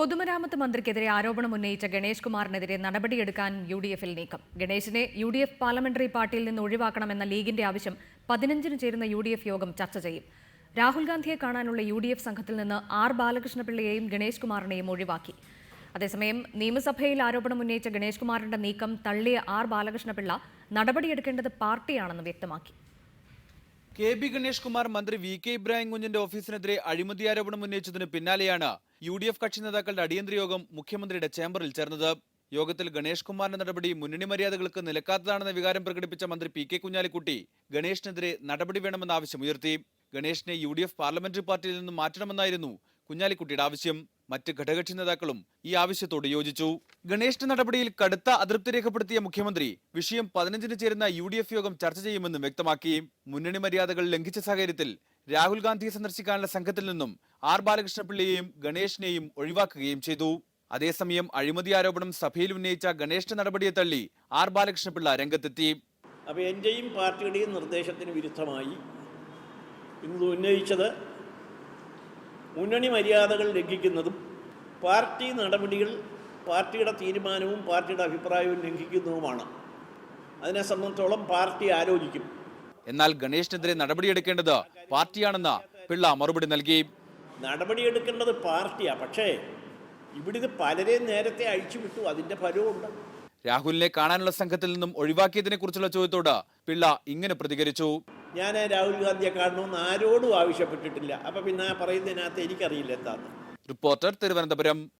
പൊതുമരാമത്ത് മന്ത്രിക്കെതിരെ ആരോപണം ഉന്നയിച്ച ഗണേഷ് കുമാറിനെതിരെ നടപടിയെടുക്കാൻ യു.ഡി.എഫിൽ നീക്കം. ഗണേശിനെ യു.ഡി.എഫ് പാർലമെന്ററി പാർട്ടിയിൽ നിന്ന് ഒഴിവാക്കണമെന്ന ലീഗിന്റെ ആവശ്യം 15-ന് ചേരുന്ന യു.ഡി.എഫ് യോഗം ചർച്ച ചെയ്യും. രാഹുൽ ഗാന്ധിയെ കാണാനുള്ള യു.ഡി.എഫ് സംഘത്തിൽ നിന്ന് ആർ ബാലകൃഷ്ണപിള്ളയെയും ഗണേഷ് കുമാറിനെയും ഒഴിവാക്കി. അതേസമയം നിയമസഭയിൽ ആരോപണം ഉന്നയിച്ച ഗണേഷ് കുമാറിന്റെ നീക്കം തള്ളിയ ആർ ബാലകൃഷ്ണപിള്ള നടപടിയെടുക്കേണ്ടത് പാർട്ടിയാണെന്ന് വ്യക്തമാക്കി. കെ.ബി. ഗണേഷ് കുമാർ മന്ത്രി വി.കെ. ഇബ്രാഹിം കുഞ്ഞിന്റെ ഓഫീസിനെതിരെ അഴിമതി ആരോപണം ഉന്നയിച്ചതിന് പിന്നാലെയാണ് യു.ഡി.എഫ് കക്ഷി നേതാക്കളുടെ അടിയന്തര യോഗം മുഖ്യമന്ത്രിയുടെ ചേംബറിൽ ചേർന്നത്. യോഗത്തിൽ ഗണേഷ് കുമാറിന്റെ നടപടി മുന്നണി മര്യാദകൾക്ക് നിലക്കാത്തതാണെന്ന വികാരം പ്രകടിപ്പിച്ച മന്ത്രി പി.കെ. കുഞ്ഞാലിക്കുട്ടി ഗണേഷിനെതിരെ നടപടി വേണമെന്ന ആവശ്യമുയർത്തി. ഗണേഷിനെ യു.ഡി.എഫ് പാർലമെന്ററി പാർട്ടിയിൽ നിന്ന് മാറ്റണമെന്നായിരുന്നു കുഞ്ഞാലിക്കുട്ടിയുടെ ആവശ്യം. മറ്റ് ഘടകകക്ഷി നേതാക്കളും ഈ ആവശ്യത്തോട് യോജിച്ചു. ഗണേഷിന്റെ നടപടിയിൽ കടുത്ത അതൃപ്തി രേഖപ്പെടുത്തിയ മുഖ്യമന്ത്രി വിഷയം 15-ന് ചേരുന്ന യു.ഡി.എഫ് യോഗം ചർച്ച ചെയ്യുമെന്നും വ്യക്തമാക്കി. മുന്നണി മര്യാദകൾ ലംഘിച്ച സാഹചര്യത്തിൽ രാഹുൽ ഗാന്ധിയെ സന്ദർശിക്കാനുള്ള സംഘത്തിൽ നിന്നും ആർ ബാലകൃഷ്ണപിള്ളയെയും ഗണേഷിനെയും ഒഴിവാക്കുകയും ചെയ്തു. അതേസമയം അഴിമതി ആരോപണം സഭയിൽ ഉന്നയിച്ച ഗണേഷിന്റെ നടപടിയെ തള്ളി ആർ ബാലകൃഷ്ണപിള്ള രംഗത്തെത്തി. അപ്പോൾ എന്റെയും പാർട്ടിയുടെയും നിർദ്ദേശത്തിന് വിരുദ്ധമായി ഇന്ന് ഉന്നയിച്ചത് മുന്നണി മര്യാദകൾ ലംഘിക്കുന്നതും പാർട്ടി നടപടികൾ പാർട്ടിയുടെ തീരുമാനവും പാർട്ടിയുടെ അഭിപ്രായവും ലംഘിക്കുന്നതുമാണ്. അതിനെ സംബന്ധിച്ചോളം പാർട്ടി ആലോചിക്കും. എന്നാൽ ഗണേഷിനെതിരെ നടപടിയെടുക്കേണ്ടത് പാർട്ടിയാണെന്ന് പിള്ള മറുപടി നൽകി. നടപടിയെടുക്കേണ്ടത് പാർട്ടിയാണ്, പക്ഷേ ഇവിടുന്ന് പലരെയും നേരത്തെ അഴിച്ചുവിട്ടു, അതിന്റെ ഫലവുമുണ്ട്. രാഹുലിനെ കാണാനുള്ള സംഘത്തിൽ നിന്നും ഒഴിവാക്കിയതിനെ കുറിച്ചുള്ള ചോദ്യത്തോട് പിള്ള ഇങ്ങനെ പ്രതികരിച്ചു. ഞാൻ രാഹുൽ ഗാന്ധിയെ കാണണമെന്ന് ആരോടും ആവശ്യപ്പെട്ടിട്ടില്ല. അപ്പൊ പിന്നെ പറയുന്നതിനകത്ത് എനിക്കറിയില്ല എന്താന്ന്. റിപ്പോർട്ടർ, തിരുവനന്തപുരം.